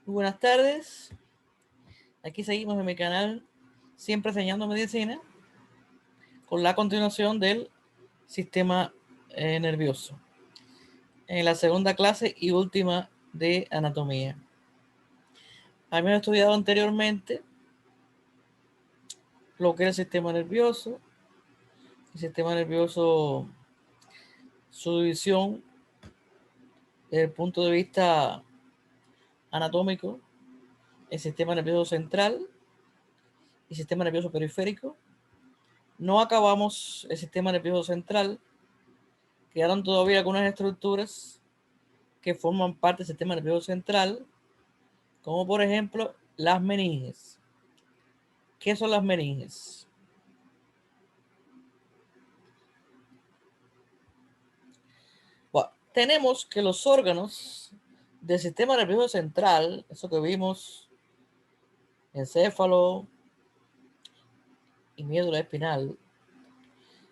Muy buenas tardes. Aquí seguimos en mi canal Siempre Enseñando Medicina con la continuación del sistema nervioso en la segunda clase y última de anatomía. Habíamos estudiado anteriormente lo que es el sistema nervioso, su división desde el punto de vista anatómico, el sistema nervioso central y sistema nervioso periférico. No acabamos el sistema nervioso central, quedaron todavía algunas estructuras que forman parte del sistema nervioso central, como por ejemplo las meninges. ¿Qué son las meninges? Bueno, tenemos que los órganos del sistema nervioso central, eso que vimos, encéfalo y médula espinal,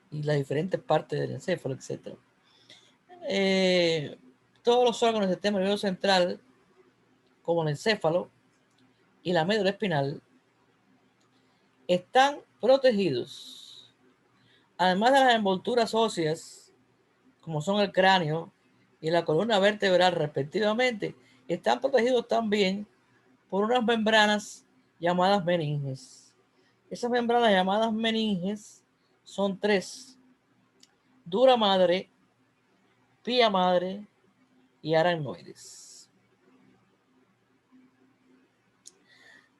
y las diferentes partes del encéfalo, etc. Todos los órganos del sistema nervioso central, como el encéfalo y la médula espinal, están protegidos, además de las envolturas óseas, como son el cráneo y la columna vertebral respectivamente, están protegidos también por unas membranas llamadas meninges. Esas membranas llamadas meninges son tres: dura madre, pía madre y aracnoides.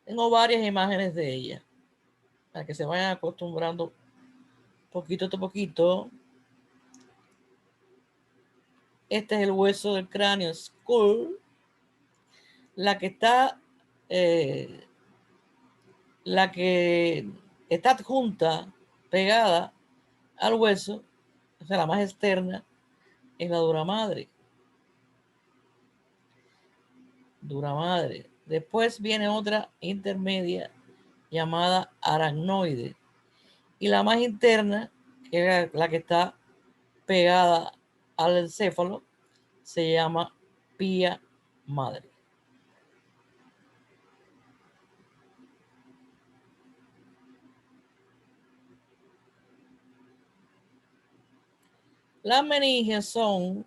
Tengo varias imágenes de ellas para que se vayan acostumbrando poquito a poquito. Este es el hueso del cráneo, skull. La que está adjunta, pegada al hueso, o sea, la más externa, es la dura madre. Dura madre. Después viene otra intermedia llamada aracnoide. Y la más interna, que es la que está pegada al encéfalo, se llama pía madre. Las meninges son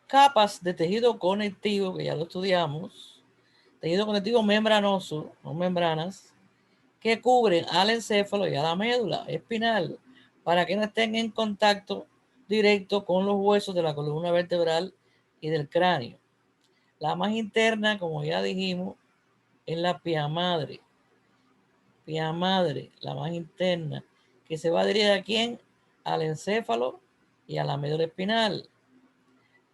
capas de tejido conectivo, que ya lo estudiamos, tejido conectivo membranoso, no membranas, que cubren al encéfalo y a la médula espinal para que no estén en contacto directo con los huesos de la columna vertebral y del cráneo. La más interna, como ya dijimos, es la pía madre. Pía madre, la más interna, que se va a dirigir a quién? Al encéfalo y a la médula espinal.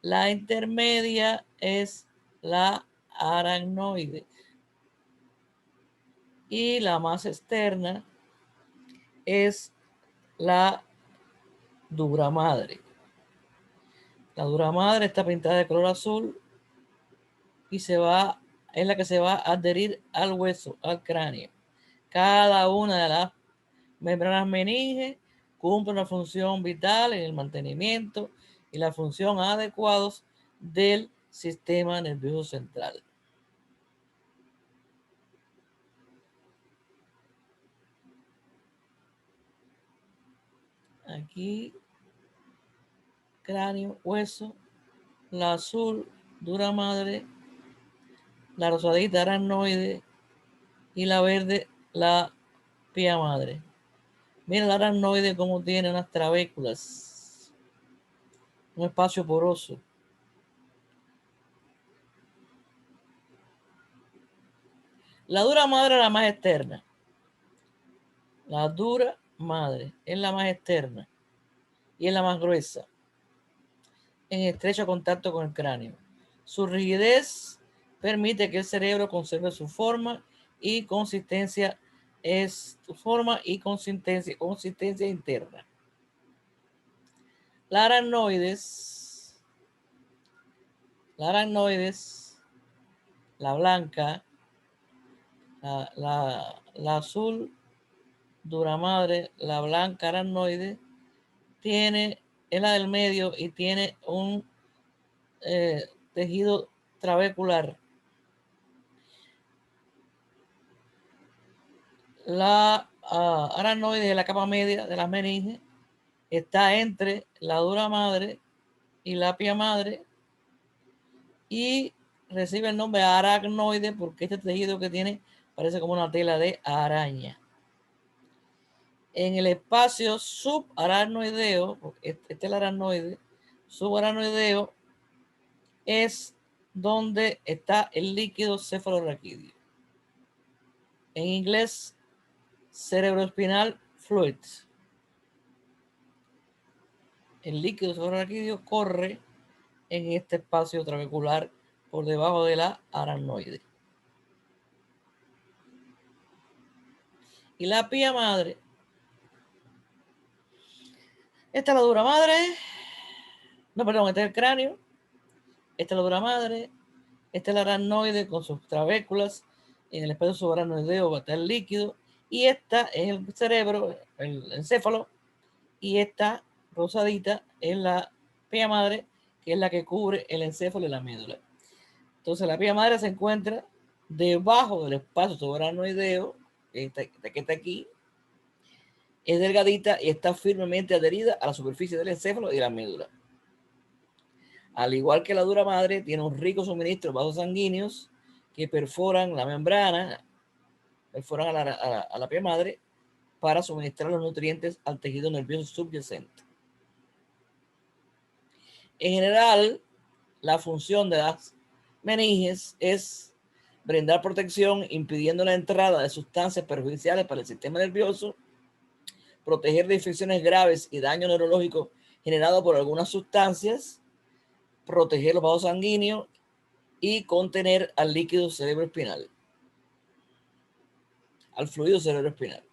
La intermedia es la aracnoide. Y la más externa es la dura madre. La dura madre está pintada de color azul y es la que se va a adherir al hueso, al cráneo. Cada una de las membranas meninges cumple una función vital en el mantenimiento y la función adecuados del sistema nervioso central. Aquí, cráneo, hueso, la azul, dura madre, la rosadita aracnoide y la verde, la pía madre. Mira el aracnoide como tiene unas trabéculas, un espacio poroso. La dura madre es la más externa. La dura madre es la más externa y es la más gruesa, en estrecho contacto con el cráneo. Su rigidez permite que el cerebro conserve su forma y consistencia, consistencia interna. La aracnoides, la blanca, la azul, dura madre, la blanca aracnoide, es la del medio y tiene un tejido trabecular. La aracnoide de la capa media de las meninges está entre la dura madre y la pia madre y recibe el nombre aracnoide porque este tejido que tiene parece como una tela de araña. En el espacio subaracnoideo, este es el aracnoide, subaracnoideo es donde está el líquido cefalorraquídeo. En inglés, cerebroespinal fluid. El líquido cefalorraquídeo corre en este espacio trabecular por debajo de la aracnoide. Y la pía madre, esta es la dura madre, no, perdón, este es el cráneo, esta es la dura madre, este es el aracnoide con sus trabéculas, en el espacio subaracnoideo va a estar el líquido, y esta es el cerebro, el encéfalo, y esta rosadita es la pía madre, que es la que cubre el encéfalo y la médula. Entonces la pía madre se encuentra debajo del espacio subaracnoideo, que está aquí, es delgadita y está firmemente adherida a la superficie del encéfalo y la médula. Al igual que la dura madre, tiene un rico suministro de vasos sanguíneos que perforan la membrana, perforan a la pía madre para suministrar los nutrientes al tejido nervioso subyacente. En general, la función de las meninges es brindar protección impidiendo la entrada de sustancias perjudiciales para el sistema nervioso, proteger de infecciones graves y daño neurológico generado por algunas sustancias, proteger los vasos sanguíneos y contener al líquido cerebroespinal, al fluido cerebroespinal.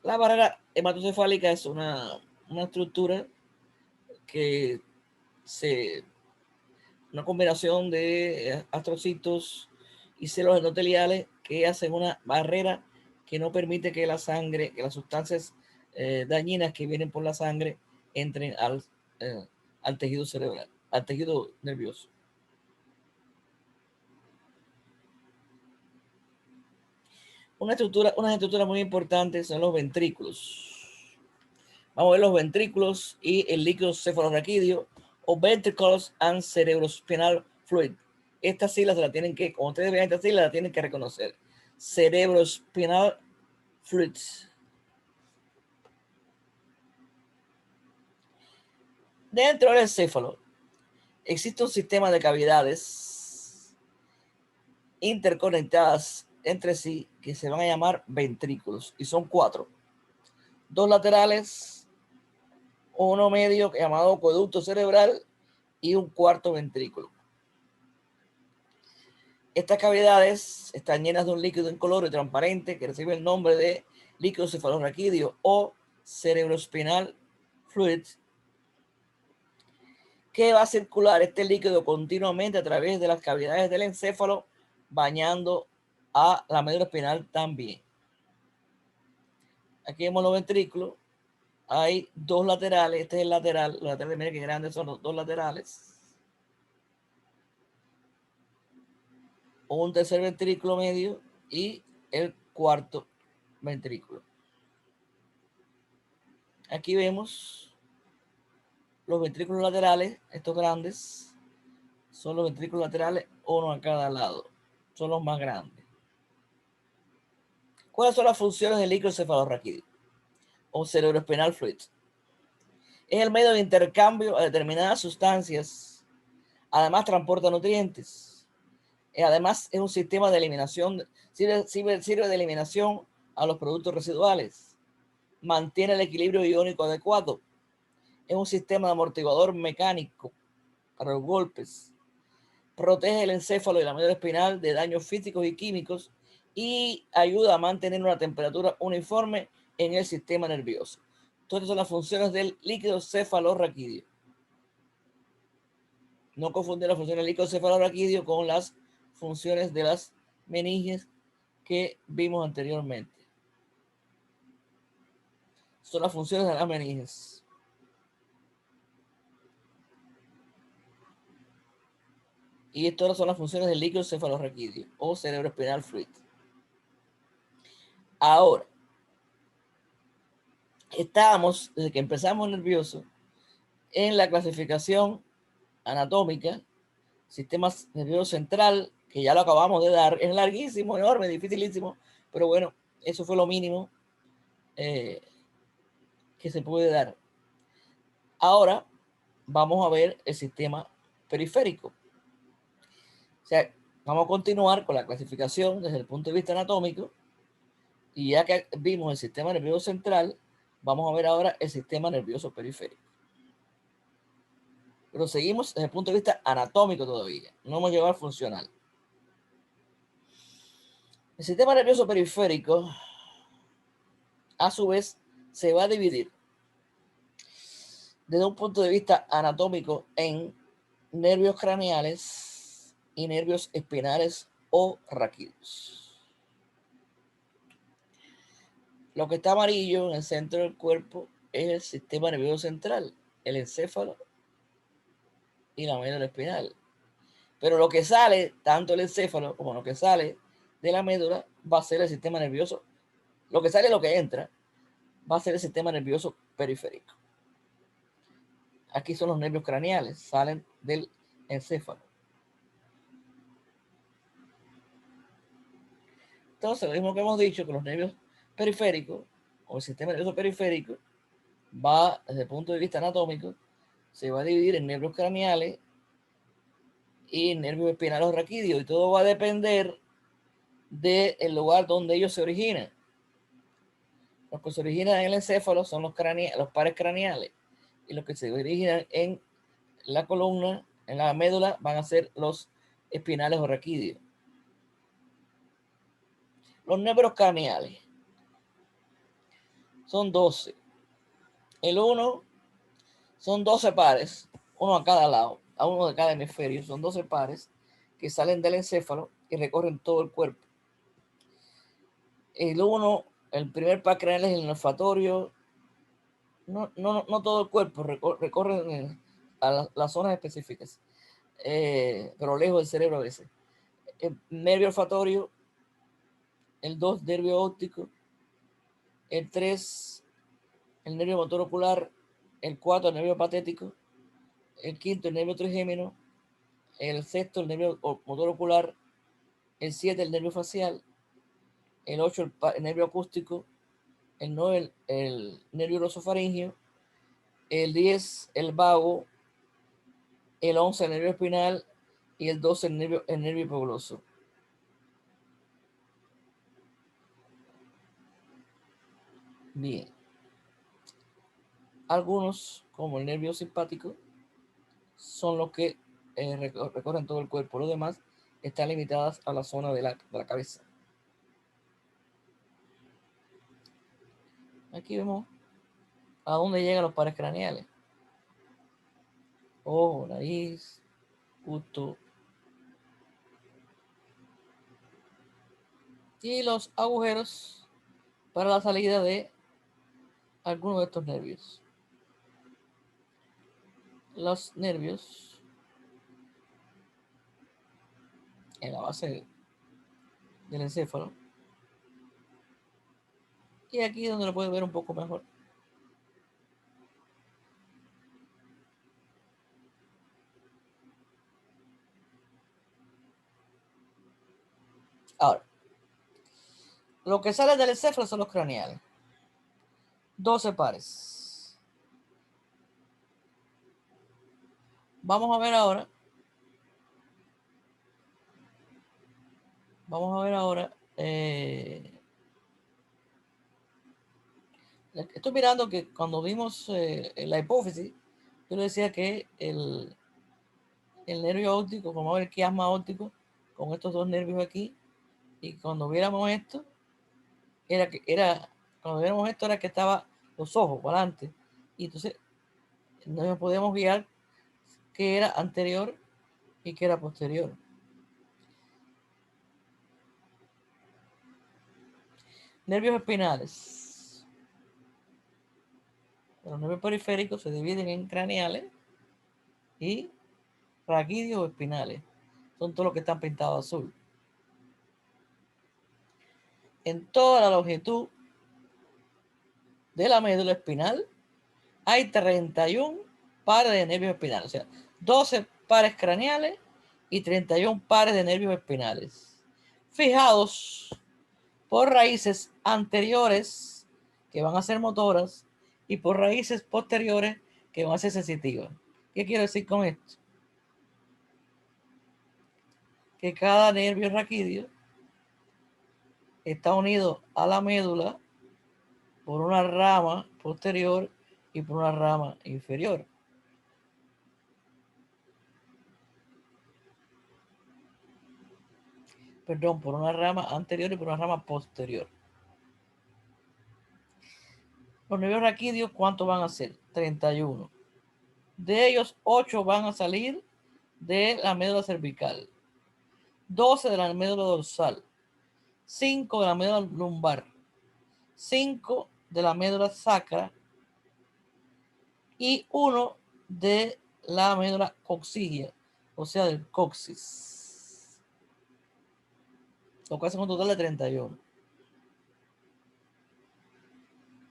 La barrera hematocefálica es una estructura que una combinación de astrocitos y células endoteliales que hacen una barrera que no permite que la sangre, que las sustancias dañinas que vienen por la sangre entren al tejido cerebral, al tejido nervioso. Unas estructuras muy importantes son los ventrículos. Vamos a ver los ventrículos y el líquido cefalorraquídeo o ventricles and cerebrospinal fluid. Estas siglas la tienen que, cuando ustedes vean estas siglas, la tienen que reconocer. Cerebrospinal fluid. Dentro del encéfalo existe un sistema de cavidades interconectadas entre sí que se van a llamar ventrículos y son 4. 2 laterales, uno medio llamado acueducto cerebral y un cuarto ventrículo. Estas cavidades están llenas de un líquido incoloro y transparente que recibe el nombre de líquido cefalorraquídeo o cerebrospinal fluid, que va a circular este líquido continuamente a través de las cavidades del encéfalo, bañando a la médula espinal también. Aquí vemos los ventrículos. Hay 2 laterales. Este es el lateral. Los laterales, miren qué grandes son los 2 laterales. Un tercer ventrículo medio y el cuarto ventrículo. Aquí vemos los ventrículos laterales, estos grandes, son los ventrículos laterales, uno a cada lado. Son los más grandes. ¿Cuáles son las funciones del líquido cefalorraquídeo o cerebroespinal fluid? Es el medio de intercambio a determinadas sustancias. Además, transporta nutrientes. Además, es un sistema de eliminación, sirve de eliminación a los productos residuales. Mantiene el equilibrio iónico adecuado. Es un sistema de amortiguador mecánico para los golpes. Protege el encéfalo y la médula espinal de daños físicos y químicos y ayuda a mantener una temperatura uniforme en el sistema nervioso. Todas son las funciones del líquido cefalorraquídeo. No confundir las funciones del líquido cefalorraquídeo con las funciones de las meninges que vimos anteriormente. Son las funciones de las meninges. Y estas son las funciones del líquido cefalorraquídeo o cerebroespinal fluid. Ahora, estábamos, desde que empezamos nervioso, en la clasificación anatómica, sistema nervioso central, que ya lo acabamos de dar, es larguísimo, enorme, dificilísimo, pero bueno, eso fue lo mínimo que se puede dar. Ahora vamos a ver el sistema periférico. O sea, vamos a continuar con la clasificación desde el punto de vista anatómico, y ya que vimos el sistema nervioso central, vamos a ver ahora el sistema nervioso periférico. Pero seguimos desde el punto de vista anatómico todavía, no hemos llegado al funcional. El sistema nervioso periférico, a su vez, se va a dividir desde un punto de vista anatómico en nervios craneales y nervios espinales o raquídeos. Lo que está amarillo en el centro del cuerpo es el sistema nervioso central, el encéfalo y la médula espinal. Pero lo que sale, tanto el encéfalo como lo que sale de la médula, va a ser el sistema nervioso. Lo que sale, lo que entra, va a ser el sistema nervioso periférico. Aquí son los nervios craneales, salen del encéfalo. Entonces, lo mismo que hemos dicho, que los nervios periféricos, o el sistema nervioso periférico, va, desde el punto de vista anatómico, se va a dividir en nervios craneales y nervios espinales o raquídeos, y todo va a depender del lugar donde ellos se originan. Los que se originan en el encéfalo son los pares craneales, y los que se originan en la columna, en la médula, van a ser los espinales o raquídeos. Los nervios craneales son 12. El 1 son 12 pares, uno a cada lado, a uno de cada hemisferio. Son 12 pares que salen del encéfalo y recorren todo el cuerpo. El 1, el primer par craneal es el olfatorio. No todo el cuerpo, recorren a las zonas específicas, pero lejos del cerebro a veces. El nervio olfatorio, el 2, nervio óptico, el 3, el nervio motor ocular, el 4, el nervio patético, el 5, el nervio trigémino, el 6, el nervio motor ocular, el 7, el nervio facial, el 8, el nervio acústico, el 9, el nervio glosofaringeo, el 10, el vago, el 11, el nervio espinal, y el 12, el nervio hipogloso. Bien. Algunos, como el nervio simpático, son los que recorren todo el cuerpo. Los demás están limitadas a la zona de la cabeza. Aquí vemos a dónde llegan los pares craneales. Ojo, nariz, gusto. Y los agujeros para la salida de algunos de estos nervios. Los nervios en la base del encéfalo. Y aquí es donde lo puedes ver un poco mejor. Ahora, lo que sale del encéfalo son los craneales. 12 pares. Vamos a ver ahora. Estoy mirando que cuando vimos la hipófisis, yo le decía que el nervio óptico, vamos a ver el quiasma óptico con estos dos nervios aquí, y cuando viéramos esto, era que estaba los ojos para adelante, y entonces nos podíamos guiar que era anterior y que era posterior. Nervios espinales. Los nervios periféricos se dividen en craneales y raquídeos o espinales. son todos los que están pintados azul. En toda la longitud de la médula espinal hay 31 pares de nervios espinales, o sea, 12 pares craneales y 31 pares de nervios espinales, fijados por raíces anteriores que van a ser motoras y por raíces posteriores que van a ser sensitivas. ¿Qué quiero decir con esto? Que cada nervio raquídeo está unido a la médula por una rama posterior y por una rama inferior. Perdón, por una rama anterior y por una rama posterior. Los nervios raquídeos, ¿cuántos van a ser? 31. De ellos, 8 van a salir de la médula cervical, 12 de la médula dorsal, 5 de la médula lumbar, 5 de la médula sacra y 1 de la médula coxígea, o sea, del coxis. Lo que hace un total de 31.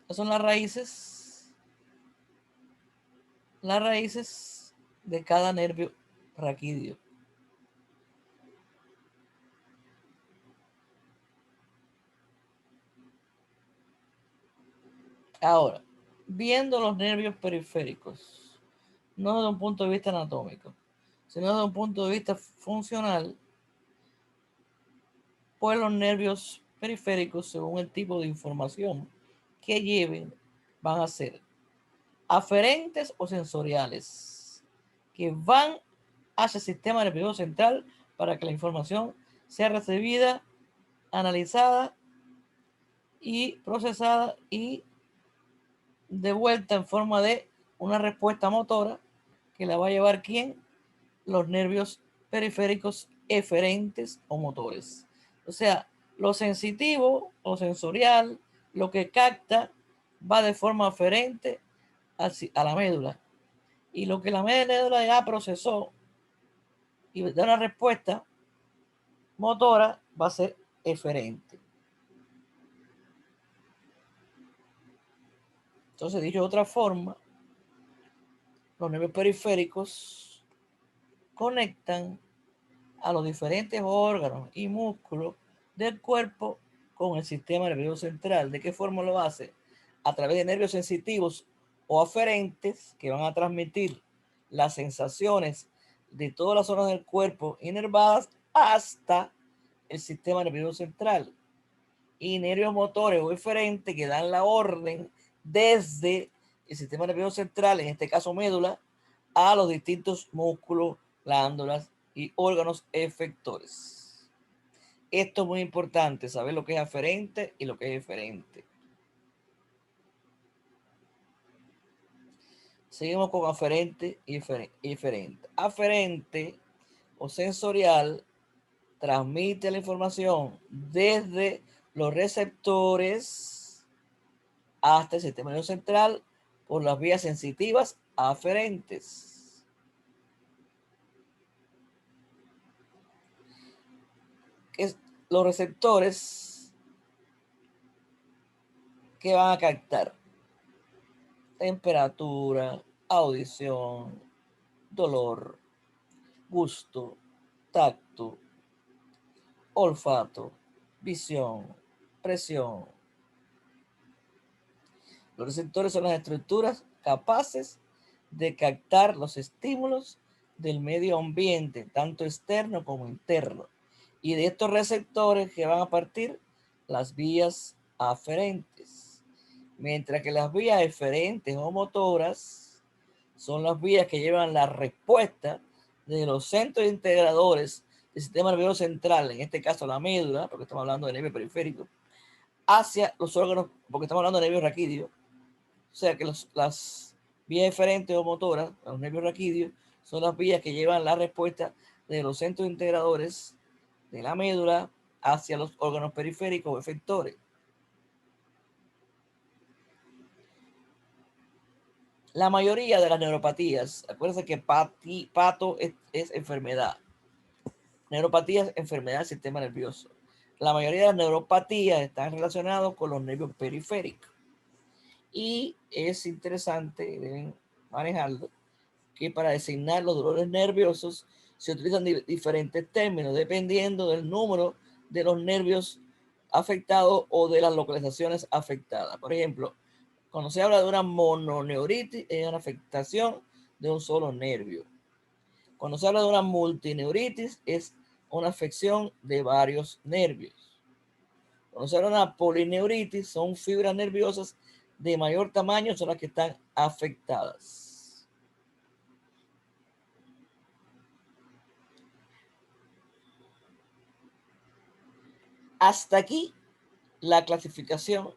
Estas son las raíces de cada nervio raquídeo. Ahora, viendo los nervios periféricos, no desde un punto de vista anatómico, sino desde un punto de vista funcional, pues los nervios periféricos, según el tipo de información que lleven, van a ser aferentes o sensoriales, que van hacia el sistema nervioso central para que la información sea recibida, analizada y procesada y devuelta en forma de una respuesta motora que la va a llevar ¿quién? Los nervios periféricos eferentes o motores. O sea, lo sensitivo o sensorial, lo que capta, va de forma aferente a la médula. Y lo que la médula ya procesó y da una respuesta motora va a ser eferente. Entonces, dicho de otra forma, los nervios periféricos conectan a los diferentes órganos y músculos del cuerpo con el sistema nervioso central. ¿De qué forma lo hace? A través de nervios sensitivos o aferentes que van a transmitir las sensaciones de todas las zonas del cuerpo inervadas hasta el sistema nervioso central. Y nervios motores o eferentes que dan la orden desde el sistema nervioso central, en este caso médula, a los distintos músculos, glándulas y órganos efectores. Esto es muy importante, saber lo que es aferente y lo que es eferente. Seguimos con aferente y eferente. Aferente o sensorial transmite la información desde los receptores hasta el sistema nervioso central por las vías sensitivas aferentes. Los receptores que van a captar temperatura, audición, dolor, gusto, tacto, olfato, visión, presión. Los receptores son las estructuras capaces de captar los estímulos del medio ambiente, tanto externo como interno. Y de estos receptores que van a partir las vías aferentes. Mientras que las vías eferentes o motoras son las vías que llevan la respuesta de los centros integradores del sistema nervioso central, en este caso la médula, porque estamos hablando de nervio periférico, hacia los órganos, porque estamos hablando de nervio raquídeo. O sea que las vías eferentes o motoras, los nervios raquídeos, son las vías que llevan la respuesta de los centros integradores de la médula hacia los órganos periféricos o efectores. La mayoría de las neuropatías, acuérdense que pato es enfermedad. Neuropatías, enfermedad del sistema nervioso. La mayoría de las neuropatías están relacionadas con los nervios periféricos. Y es interesante, deben manejarlo, que para designar los dolores nerviosos se utilizan diferentes términos dependiendo del número de los nervios afectados o de las localizaciones afectadas. Por ejemplo, cuando se habla de una mononeuritis, es una afectación de un solo nervio. Cuando se habla de una multineuritis, es una afección de varios nervios. Cuando se habla de una polineuritis, son fibras nerviosas de mayor tamaño, son las que están afectadas. Hasta aquí la clasificación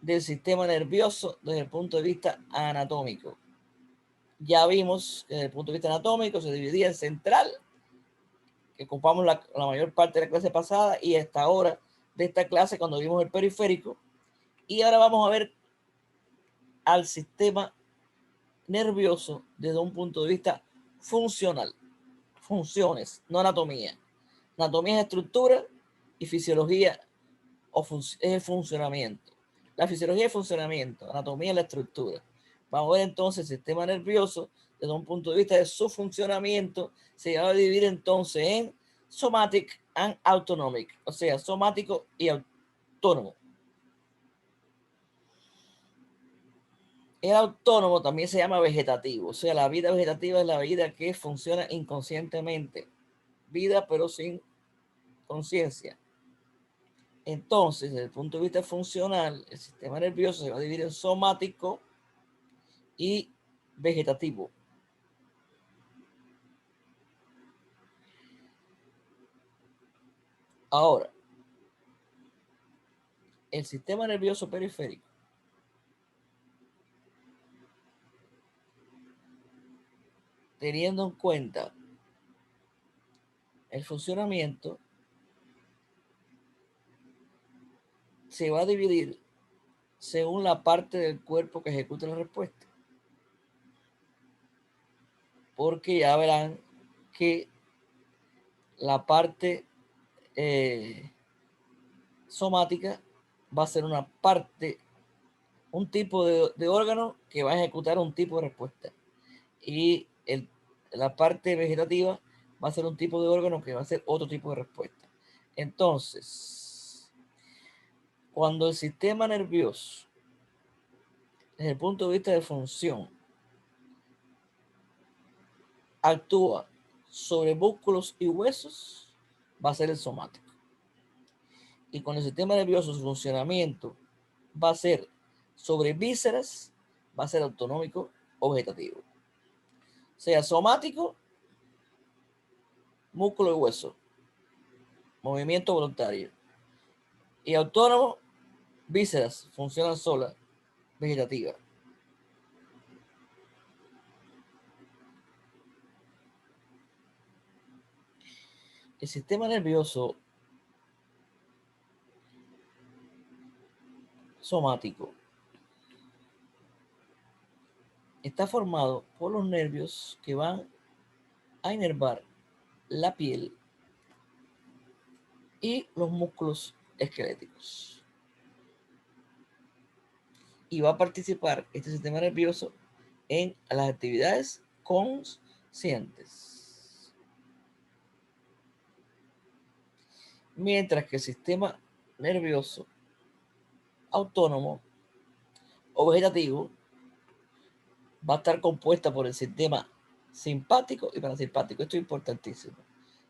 del sistema nervioso desde el punto de vista anatómico. Ya vimos que desde el punto de vista anatómico se dividía en central, que ocupamos la mayor parte de la clase pasada, y hasta ahora de esta clase cuando vimos el periférico. Y ahora vamos a ver al sistema nervioso desde un punto de vista funcional. Funciones, no anatomía. Anatomía es estructura y fisiología es el funcionamiento. La fisiología es el funcionamiento, anatomía es la estructura. Vamos a ver entonces el sistema nervioso desde un punto de vista de su funcionamiento. Se va a dividir entonces en somatic and autonomic, o sea, somático y autónomo. El autónomo también se llama vegetativo, o sea, la vida vegetativa es la vida que funciona inconscientemente, vida pero sin conciencia. Entonces, desde el punto de vista funcional, el sistema nervioso se va a dividir en somático y vegetativo. Ahora, el sistema nervioso periférico teniendo en cuenta el funcionamiento, se va a dividir según la parte del cuerpo que ejecuta la respuesta. Porque ya verán que la parte somática va a ser una parte, un tipo de órgano que va a ejecutar un tipo de respuesta. Y la parte vegetativa va a ser un tipo de órgano que va a hacer otro tipo de respuesta. Entonces, cuando el sistema nervioso, desde el punto de vista de función, actúa sobre músculos y huesos, va a ser el somático. Y con el sistema nervioso, su funcionamiento va a ser sobre vísceras, va a ser autonómico o vegetativo. O sea, somático, músculo y hueso, movimiento voluntario. Y autónomo, vísceras, funcionan sola, vegetativa. El sistema nervioso somático está formado por los nervios que van a inervar la piel y los músculos esqueléticos. Y va a participar este sistema nervioso en las actividades conscientes. Mientras que el sistema nervioso autónomo o vegetativo va a estar compuesta por el sistema simpático y parasimpático. Esto es importantísimo.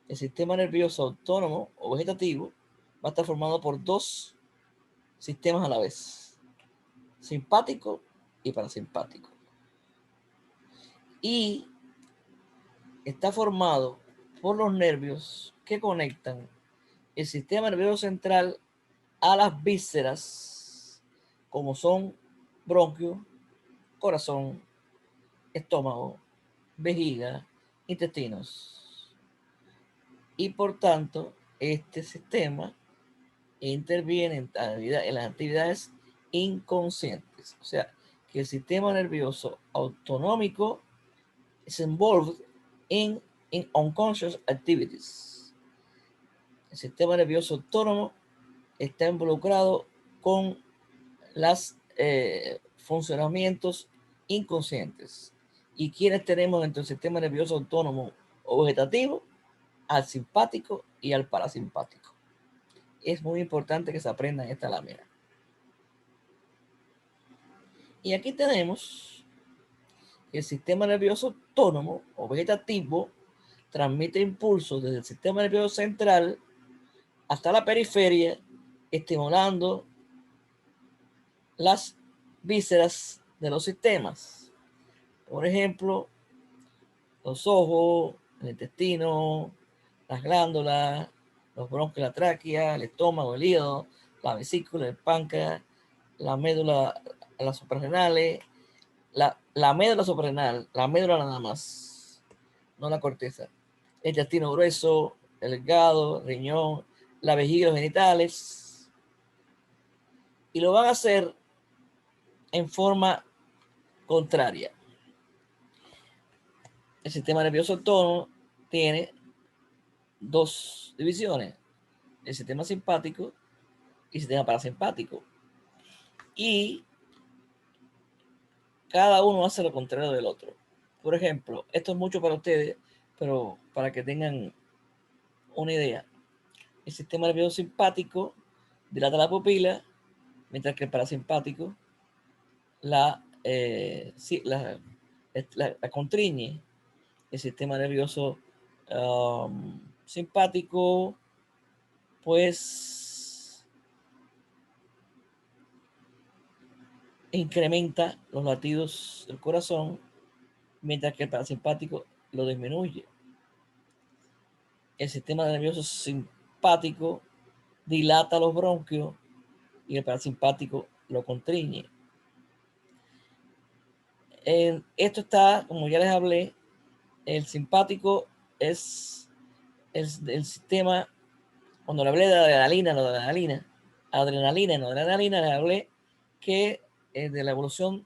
El sistema nervioso autónomo o vegetativo va a estar formado por dos sistemas a la vez, simpático y parasimpático. Y está formado por los nervios que conectan el sistema nervioso central a las vísceras, como son bronquio, corazón, estómago, vejiga, intestinos. Y por tanto, este sistema interviene en las actividades inconscientes. O sea, que el sistema nervioso autonómico is involved in unconscious activities. El sistema nervioso autónomo está involucrado con los funcionamientos inconscientes. ¿Y quiénes tenemos dentro del sistema nervioso autónomo o vegetativo? Al simpático y al parasimpático. Es muy importante que se aprendan esta lámina. Y aquí tenemos que el sistema nervioso autónomo o vegetativo transmite impulsos desde el sistema nervioso central hasta la periferia, estimulando las vísceras de los sistemas. Por ejemplo, los ojos, el intestino, las glándulas, los bronquios, la tráquea, el estómago, el hígado, la vesícula, el páncreas, la médula, las suprarrenales, la médula suprarrenal, la médula nada más, no la corteza, el intestino grueso, el hígado, el riñón, la vejiga, los genitales, y lo van a hacer en forma contraria. El sistema nervioso autónomo tiene dos divisiones, el sistema simpático y el sistema parasimpático. Y cada uno hace lo contrario del otro. Por ejemplo, esto es mucho para ustedes, pero para que tengan una idea. El sistema nervioso simpático dilata la pupila, mientras que el parasimpático la constriñe. El sistema nervioso simpático, pues, incrementa los latidos del corazón, mientras que el parasimpático lo disminuye. El sistema nervioso simpático dilata los bronquios y el parasimpático lo constriñe. Esto está, como ya les hablé, el simpático es el sistema, cuando le hablé de adrenalina, les hablé que de la evolución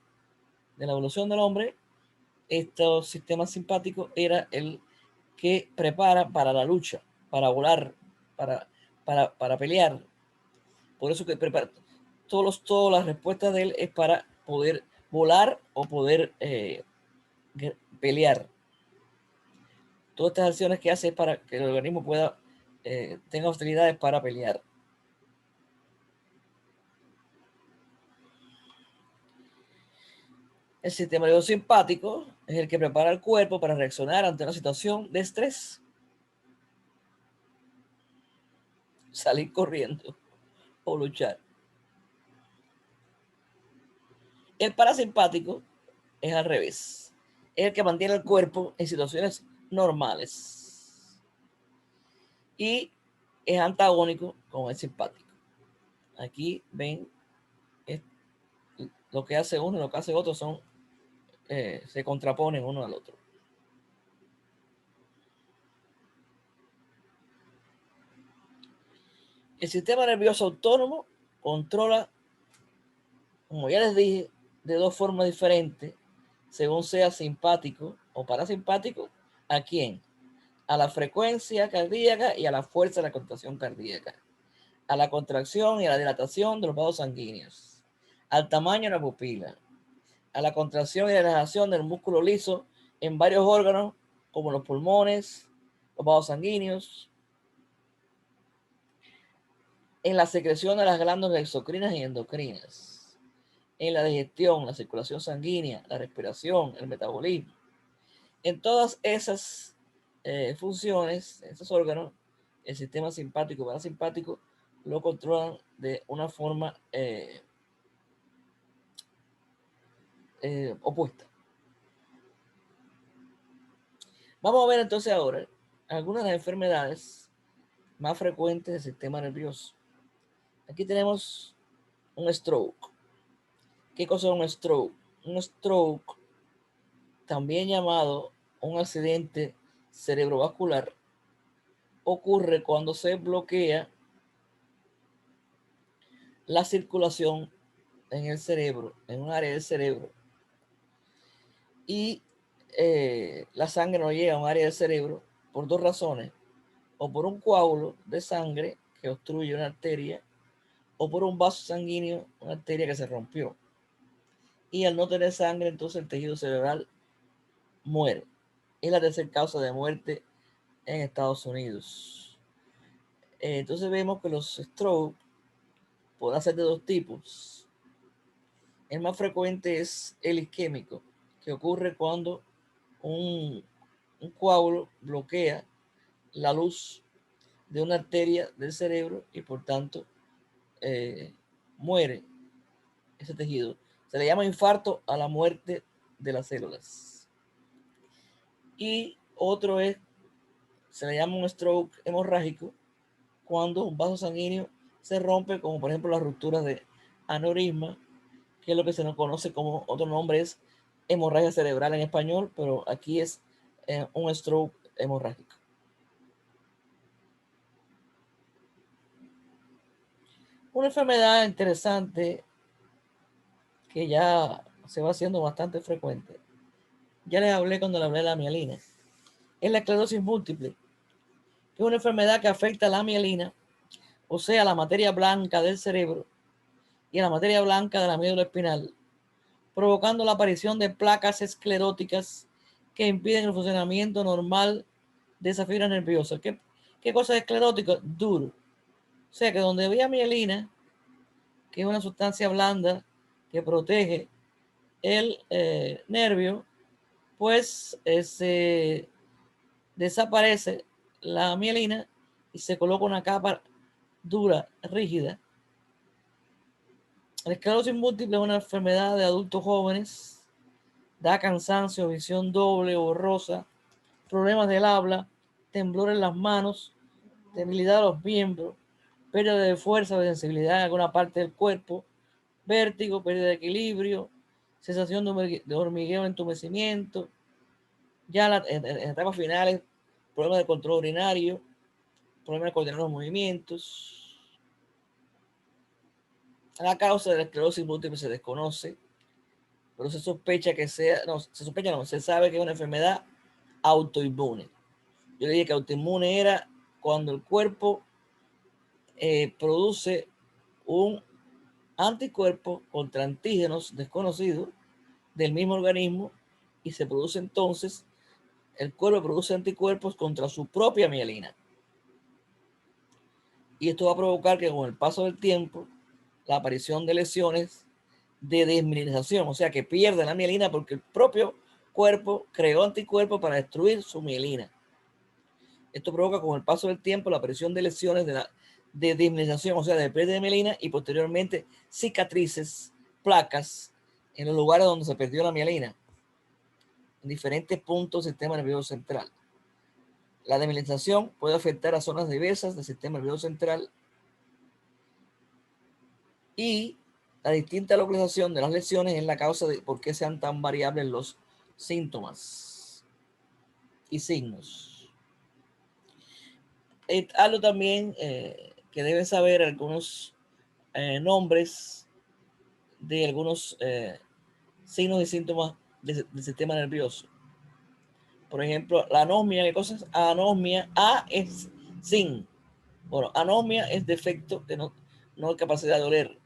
del hombre, este sistema simpático era el que prepara para la lucha, para volar, para pelear. Por eso que prepara todas las respuestas de él es para poder volar o poder pelear. Todas estas acciones que hace es para que el organismo pueda tenga hostilidades para pelear. El sistema nervioso simpático es el que prepara el cuerpo para reaccionar ante una situación de estrés. Salir corriendo o luchar. El parasimpático es al revés. Es el que mantiene el cuerpo en situaciones normales. Y es antagónico con el simpático. Aquí ven lo que hace uno y lo que hace otro se contraponen uno al otro. El sistema nervioso autónomo controla, como ya les dije, de dos formas diferentes, según sea simpático o parasimpático. ¿A quién? A la frecuencia cardíaca y a la fuerza de la contracción cardíaca, a la contracción y a la dilatación de los vasos sanguíneos, al tamaño de la pupila, a la contracción y la relajación del músculo liso en varios órganos, como los pulmones, los vasos sanguíneos, en la secreción de las glándulas exocrinas y endocrinas, en la digestión, la circulación sanguínea, la respiración, el metabolismo. En todas esas funciones, esos órganos, el sistema simpático y parasimpático lo controlan de una forma opuesta. Vamos a ver entonces ahora algunas de las enfermedades más frecuentes del sistema nervioso. Aquí tenemos un stroke. ¿Qué cosa es un stroke? Un stroke, también llamado un accidente cerebrovascular, ocurre cuando se bloquea la circulación en el cerebro, en un área del cerebro, y la sangre no llega a un área del cerebro por dos razones. o por un coágulo de sangre que obstruye una arteria, o por un vaso sanguíneo, una arteria que se rompió. Y al no tener sangre, entonces el tejido cerebral muere. Es la tercera causa de muerte en Estados Unidos. Entonces vemos que los stroke pueden ser de dos tipos. El más frecuente es el isquémico, que ocurre cuando un coágulo bloquea la luz de una arteria del cerebro y por tanto muere ese tejido. Se le llama infarto a la muerte de las células. Y otro es, se le llama un stroke hemorrágico, cuando un vaso sanguíneo se rompe, como por ejemplo las rupturas de aneurisma, que es lo que se nos conoce como, otro nombre es hemorragia cerebral en español, pero aquí es un stroke hemorrágico. Una enfermedad interesante que ya se va haciendo bastante frecuente, ya les hablé cuando les hablé de la mielina, es la esclerosis múltiple, que es una enfermedad que afecta a la mielina, o sea, la materia blanca del cerebro y a la materia blanca de la médula espinal, provocando la aparición de placas escleróticas que impiden el funcionamiento normal de esa fibra nerviosa. ¿Qué cosa es esclerótico? Duro. O sea que donde había mielina, que es una sustancia blanda que protege el nervio, pues se desaparece la mielina y se coloca una capa dura, rígida. La esclerosis múltiple es una enfermedad de adultos jóvenes, da cansancio, visión doble o borrosa, problemas del habla, temblor en las manos, debilidad de los miembros, pérdida de fuerza o de sensibilidad en alguna parte del cuerpo, vértigo, pérdida de equilibrio, sensación de hormigueo, entumecimiento, ya en etapas finales, problemas de control urinario, problemas de coordinar los movimientos. La causa de la esclerosis múltiple se desconoce, pero se sospecha que sea, no, se sospecha no, se sabe que es una enfermedad autoinmune. Yo le dije que autoinmune era cuando el cuerpo produce un anticuerpo contra antígenos desconocidos del mismo organismo y se produce entonces, el cuerpo produce anticuerpos contra su propia mielina. Y esto va a provocar que con el paso del tiempo, la aparición de lesiones de desmielinización, o sea que pierde la mielina porque el propio cuerpo creó anticuerpos para destruir su mielina. Esto provoca con el paso del tiempo la aparición de lesiones de desmielinización, o sea, de pérdida de mielina y posteriormente cicatrices, placas en los lugares donde se perdió la mielina, en diferentes puntos del sistema nervioso central. La desmielinización puede afectar a zonas diversas del sistema nervioso central y la distinta localización de las lesiones es la causa de por qué sean tan variables los síntomas y signos. Algo también que deben saber algunos nombres de algunos signos y síntomas del sistema nervioso. Por ejemplo, la anosmia, ¿qué cosa es anosmia? A es sin. Bueno, anosmia es defecto, que no es capacidad de oler.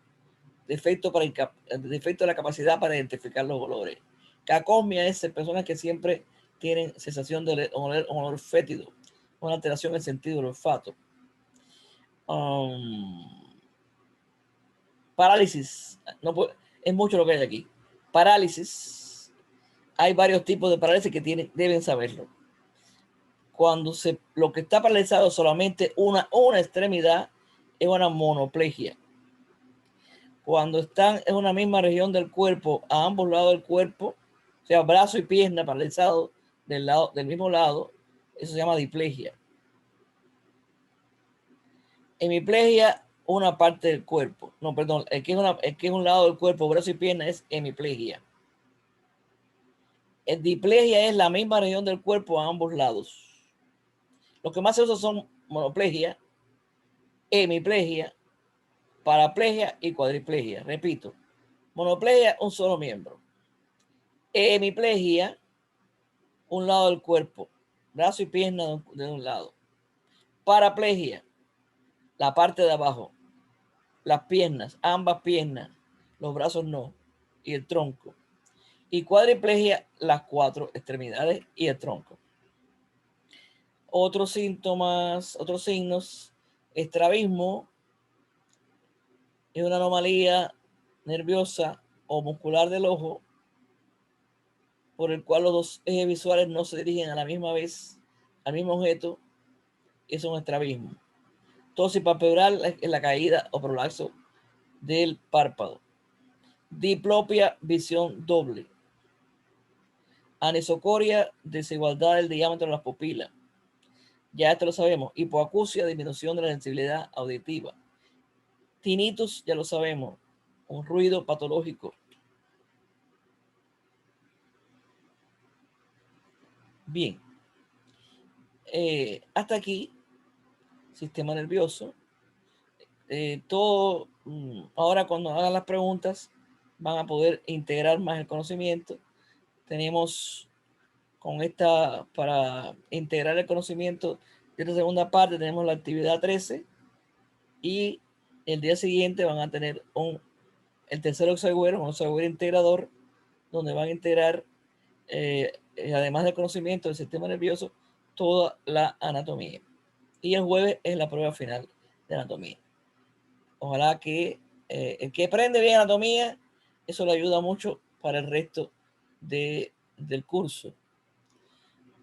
Defecto de la capacidad para identificar los olores. Cacosmia es personas que siempre tienen sensación de oler un olor fétido, una alteración en el sentido del olfato. Parálisis, no puede, es mucho lo que hay aquí. Parálisis, hay varios tipos de parálisis que deben saberlo. Cuando lo que está paralizado solamente una extremidad es una monoplegia. Cuando están en una misma región del cuerpo, a ambos lados del cuerpo, o sea, brazo y pierna paralizados del mismo lado, eso se llama diplegia. Hemiplegia, una parte del cuerpo. No, perdón, el que es un lado del cuerpo, brazo y pierna, es hemiplegia. El diplegia es la misma región del cuerpo a ambos lados. Los que más se usan son monoplegia, hemiplegia, paraplegia y cuadriplegia. Repito, monoplegia, un solo miembro. Hemiplegia, un lado del cuerpo, brazo y pierna de un lado. Paraplegia, la parte de abajo, las piernas, ambas piernas, los brazos no, y el tronco. Y cuadriplegia, las 4 extremidades y el tronco. Otros síntomas, otros signos: estrabismo, es una anomalía nerviosa o muscular del ojo por el cual los dos ejes visuales no se dirigen a la misma vez al mismo objeto. Es un estrabismo. Tosis palpebral es la caída o prolapso del párpado. Diplopia, visión doble. Anisocoria, desigualdad del diámetro de las pupilas. Ya esto lo sabemos. Hipoacusia, disminución de la sensibilidad auditiva. Tinnitus, ya lo sabemos, un ruido patológico. Bien, hasta aquí, sistema nervioso. Todo, ahora cuando hagan las preguntas, van a poder integrar más el conocimiento. Tenemos con esta, para integrar el conocimiento de esta segunda parte, tenemos la actividad 13 y el día siguiente van a tener el tercer Oxagüero, un Oxagüero integrador, donde van a integrar, además del conocimiento del sistema nervioso, toda la anatomía. Y el jueves es la prueba final de anatomía. Ojalá que el que aprende bien anatomía, eso le ayuda mucho para el resto del curso.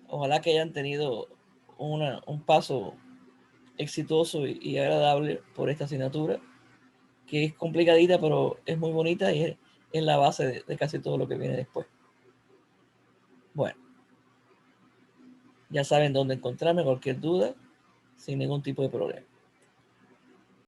Ojalá que hayan tenido un paso exitoso y agradable por esta asignatura, que es complicadita, pero es muy bonita y es la base de casi todo lo que viene después. Bueno, ya saben dónde encontrarme, cualquier duda, sin ningún tipo de problema.